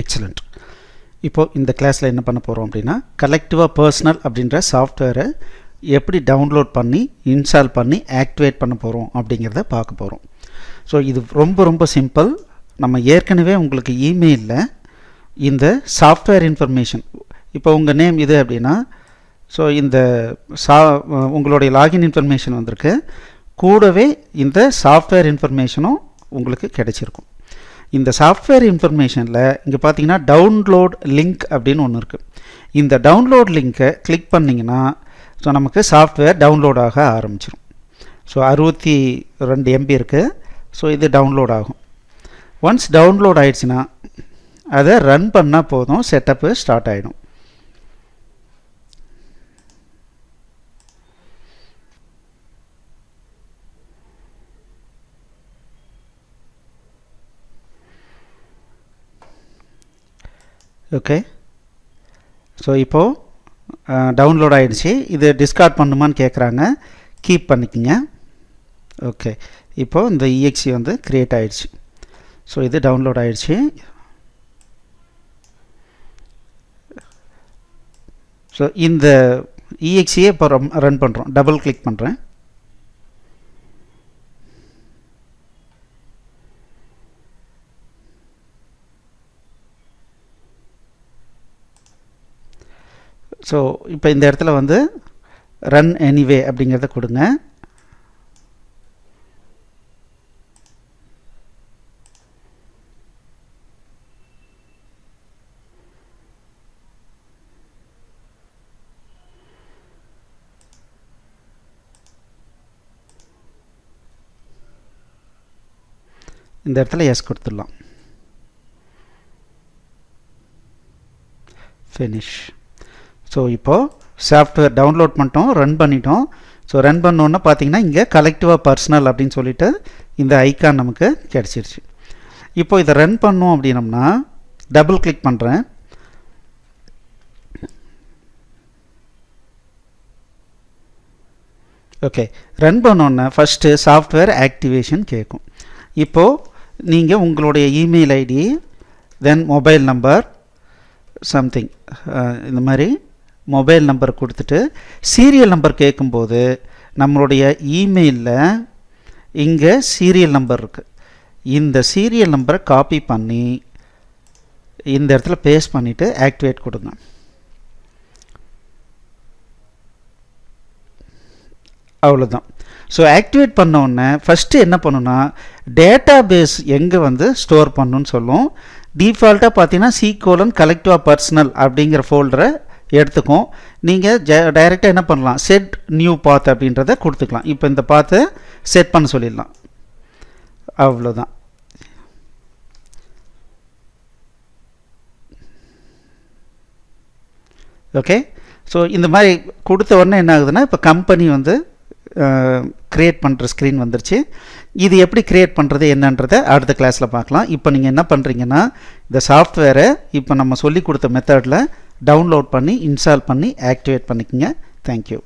Excellent. இப்போது இந்த கிளாஸில் என்ன பண்ண போகிறோம் அப்படின்னா, கலெக்டிவா பர்சனல் அப்படின்ற சாஃப்ட்வேரை எப்படி டவுன்லோட் பண்ணி இன்ஸ்டால் பண்ணி ஆக்டிவேட் பண்ண போகிறோம் அப்படிங்கிறத பார்க்க போகிறோம். ஸோ இது ரொம்ப ரொம்ப சிம்பிள். நம்ம ஏற்கனவே உங்களுக்கு இமெயிலில் இந்த சாஃப்ட்வேர் இன்ஃபர்மேஷன், இப்போ உங்கள் நேம் இது அப்படின்னா, ஸோ இந்த உங்களுடைய லாகின் இன்ஃபர்மேஷன் வந்திருக்கு, கூடவே இந்த சாஃப்ட்வேர் இன்ஃபர்மேஷனும் உங்களுக்கு கிடைச்சிருக்கும். இந்த சாஃப்ட்வேர் இன்ஃபர்மேஷனில் இங்கே பார்த்தீங்கன்னா டவுன்லோட் லிங்க் அப்படின்னு ஒன்று இருக்குது. இந்த டவுன்லோட் லிங்க்கை கிளிக் பண்ணிங்கன்னா ஸோ நமக்கு சாஃப்ட்வேர் டவுன்லோட் ஆக ஆரம்பிச்சிடும். ஸோ 62 MB இருக்குது. ஸோ இது டவுன்லோட் ஆகும். ஒன்ஸ் டவுன்லோட் ஆகிடுச்சுன்னா அதை ரன் பண்ணால் போதும், செட்டப்பு ஸ்டார்ட் ஆகிடும். ஓகே, ஸோ இப்போது டவுன்லோட் ஆகிடுச்சு. இது டிஸ்கார்ட் பண்ணுமான்னு கேட்குறாங்க. கீப் பண்ணிக்கோங்க. ஓகே, இப்போது இந்த EXE வந்து க்ரியேட் ஆகிடுச்சு. ஸோ இது டவுன்லோட் ஆகிடுச்சு. ஸோ இந்த EXE இப்போ ரன் பண்ணுறோம். டபுள் கிளிக் பண்ணுறேன். ஸோ இப்போ இந்த இடத்துல வந்து ரன் எனிவே அப்படிங்கிறத கொடுங்க. இந்த இடத்துல எஸ் கொடுத்துடலாம். ஃபினிஷ். ஸோ இப்போது சாஃப்ட்வேர் டவுன்லோட் பண்ணிட்டோம், ரன் பண்ணிட்டோம். ஸோ ரன் பண்ணோன்னா பார்த்தீங்கன்னா இங்கே கலெக்டிவா பர்சனல் அப்படின்னு சொல்லிட்டு இந்த ஐக்கான் நமக்கு கிடச்சிருச்சு. இப்போது இதை ரன் பண்ணோம் அப்படின்னம்னா டபுள் கிளிக் பண்ணுறேன். ஓகே, ரன் பண்ணோன்னே ஃபஸ்ட்டு சாஃப்ட்வேர் ஆக்டிவேஷன் கேட்கும். இப்போது நீங்கள் உங்களுடைய email ID, then mobile number something, இந்த மாதிரி மொபைல் நம்பர் கொடுத்துட்டு சீரியல் நம்பர் கேட்கும்போது நம்மளுடைய இமெயிலில் இங்கே சீரியல் நம்பர் இருக்குது. இந்த சீரியல் நம்பரை காப்பி பண்ணி இந்த இடத்துல பேஸ்ட் பண்ணிவிட்டு ஆக்டிவேட் கொடுங்க. அவ்வளோதான். ஸோ ஆக்டிவேட் பண்ணோடனே ஃபஸ்ட்டு என்ன பண்ணுன்னா, டேட்டா பேஸ் எங்கே வந்து ஸ்டோர் பண்ணணுன்னு சொல்லும். டிஃபால்ட்டாக பார்த்தீங்கன்னா கலெக்டிவா பர்சனல் அப்படிங்கிற ஃபோல்டரை எடுத்துக்கும். நீங்கள் டைரெக்டாக என்ன பண்ணலாம், செட் நியூ பாத் அப்படின்றத கொடுத்துக்கலாம். இப்போ இந்த பாத்தை செட் பண்ண சொல்லிடலாம். அவ்வளோதான். ஓகே, ஸோ இந்த மாதிரி கொடுத்த உடனே என்ன ஆகுதுன்னா, இப்போ கம்பெனி வந்து க்ரியேட் பண்ணுற ஸ்க்ரீன் வந்துருச்சு. இது எப்படி க்ரியேட் பண்ணுறது என்னன்றதை அடுத்த கிளாஸில் பார்க்கலாம். இப்போ நீங்கள் என்ன பண்ணுறீங்கன்னா, இந்த சாஃப்ட்வேரை இப்போ நம்ம சொல்லி கொடுத்த மெத்தடில் டவுன்லோட் பண்ணி இன்ஸ்டால் பண்ணி ஆக்டிவேட் பண்ணிக்கோங்க. தேங்க்யூ.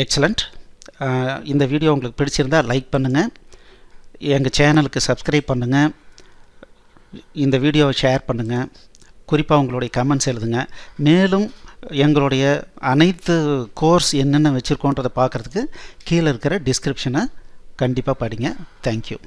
எக்ஸலண்ட். இந்த வீடியோ உங்களுக்கு பிடிச்சிருந்தால் லைக் பண்ணுங்கள், எங்கள் சேனலுக்கு சப்ஸ்கிரைப் பண்ணுங்கள், இந்த வீடியோவை ஷேர் பண்ணுங்கள், குறிப்பாக உங்களுடைய கமெண்ட்ஸ் எழுதுங்க. மேலும் எங்களுடைய அனைத்து கோர்ஸ் என்னென்ன வச்சுருக்கோன்றதை பார்க்குறதுக்கு கீழே இருக்கிற டிஸ்கிரிப்ஷனை கண்டிப்பாக படிங்க. தேங்க்யூ.